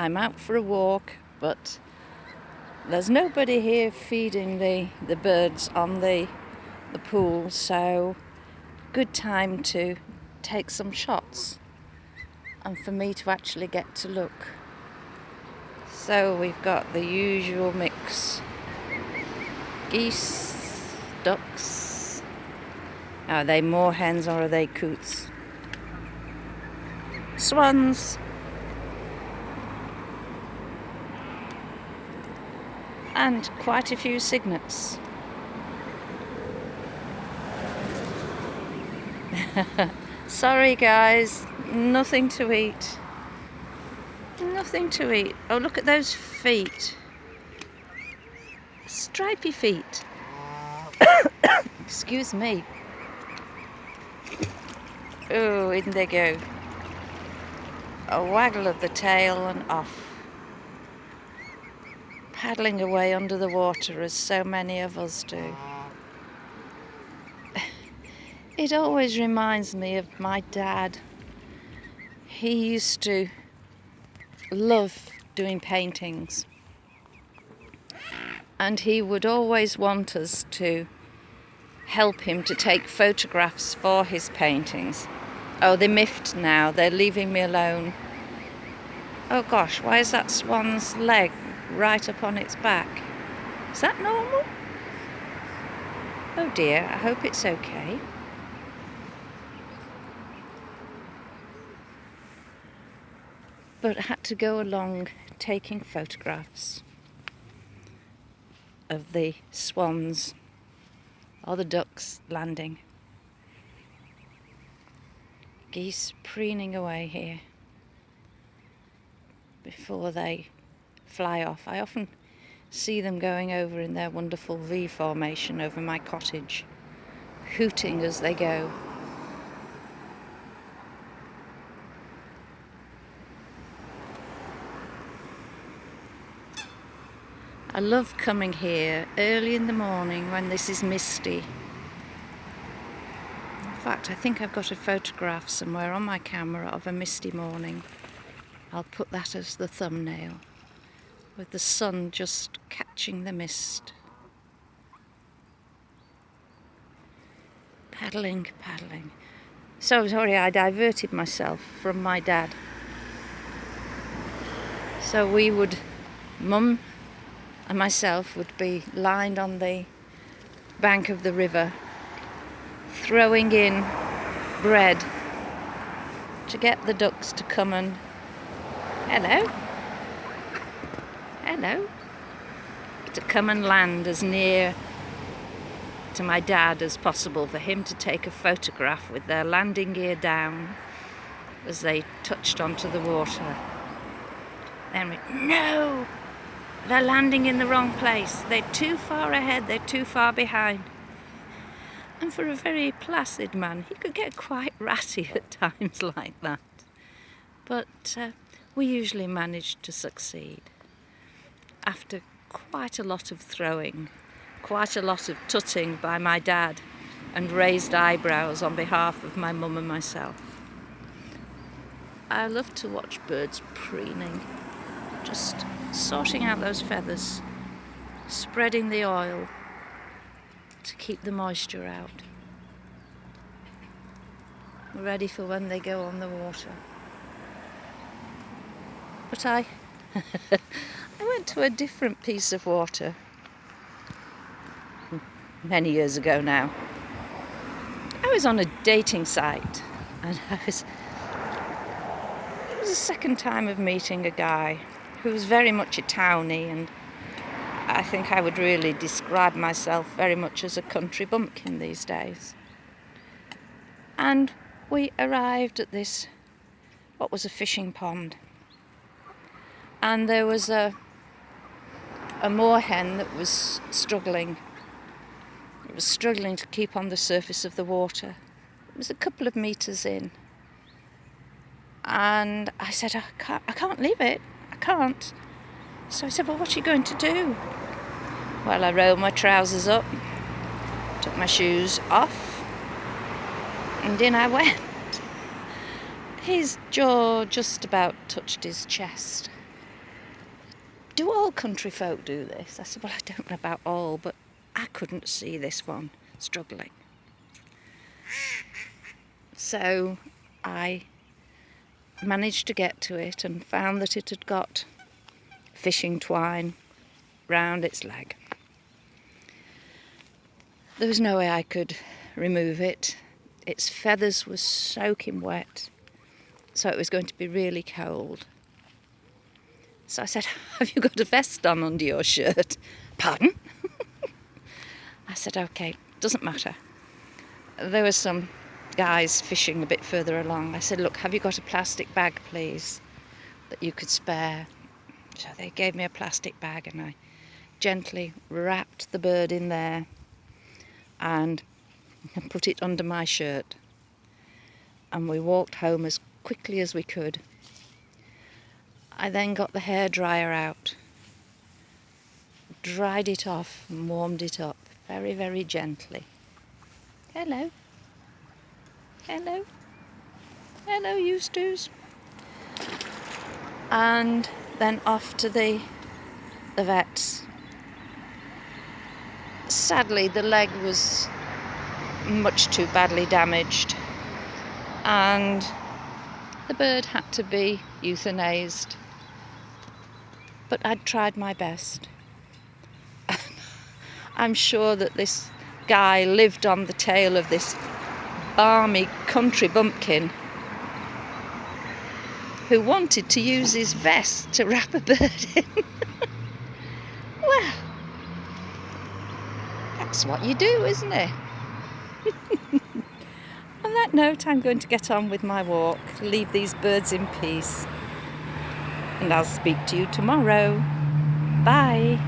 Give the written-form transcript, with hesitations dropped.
I'm out for a walk, but there's nobody here feeding the birds on the pool, so good time to take some shots and for me to actually get to look. So we've got the usual mix: geese, ducks. Are they moorhens or are they coots? Swans, and quite a few cygnets. Sorry guys, nothing to eat. Nothing to eat. Oh, look at those feet. Stripy feet. Excuse me. Oh, in they go. A waggle of the tail and off. Paddling away under the water as so many of us do. It always reminds me of my dad. He used to love doing paintings, and he would always want us to help him to take photographs for his paintings. Oh, they miffed now, they're leaving me alone. Oh gosh, why is that swan's leg right up on its back? Is that normal? Oh dear, I hope it's okay. But I had to go along taking photographs of the swans or the ducks landing. Geese preening away here before they fly off. I often see them going over in their wonderful V formation over my cottage, hooting as they go. I love coming here early in the morning when this is misty. In fact, I think I've got a photograph somewhere on my camera of a misty morning. I'll put that as the thumbnail, with the sun just catching the mist. Paddling, paddling. So sorry, I diverted myself from my dad. So Mum and myself would be lined on the bank of the river, throwing in bread to get the ducks to come and hello, to come and land as near to my dad as possible, for him to take a photograph with their landing gear down as they touched onto the water. Then no! They're landing in the wrong place. They're too far ahead, they're too far behind. And for a very placid man, he could get quite ratty at times like that. But we usually managed to succeed. After quite a lot of throwing, quite a lot of tutting by my dad, and raised eyebrows on behalf of my mum and myself. I love to watch birds preening, just sorting out those feathers, spreading the oil to keep the moisture out, ready for when they go on the water. But I went to a different piece of water many years ago now. I was on a dating site, and it was the second time of meeting a guy who was very much a townie, and I think I would really describe myself very much as a country bumpkin these days. And we arrived at this, what was a fishing pond, and there was a moorhen that was struggling. It was struggling to keep on the surface of the water. It was a couple of meters in, and I said, I can't leave it. I can't. So I said, well, what are you going to do? Well, I rolled my trousers up, took my shoes off, and in I went. His jaw just about touched his chest. do all country folk do this? I said, well, I don't know about all, but I couldn't see this one struggling. So I managed to get to it and found that it had got fishing twine round its leg. There was no way I could remove it. Its feathers were soaking wet, so it was going to be really cold. So I said, have you got a vest on under your shirt? Pardon? I said, okay, doesn't matter. There were some guys fishing a bit further along. I said, look, have you got a plastic bag, please, that you could spare? So they gave me a plastic bag and I gently wrapped the bird in there and put it under my shirt. And we walked home as quickly as we could. I then got the hairdryer out, dried it off and warmed it up very, very gently. Hello. Hello. Hello, you stews. And then off to the vet's. Sadly, the leg was much too badly damaged and the bird had to be euthanized. But I'd tried my best. I'm sure that this guy lived on the tail of this balmy country bumpkin who wanted to use his vest to wrap a bird in. Well, that's what you do, isn't it? On that note, I'm going to get on with my walk, leave these birds in peace, and I'll speak to you tomorrow. Bye.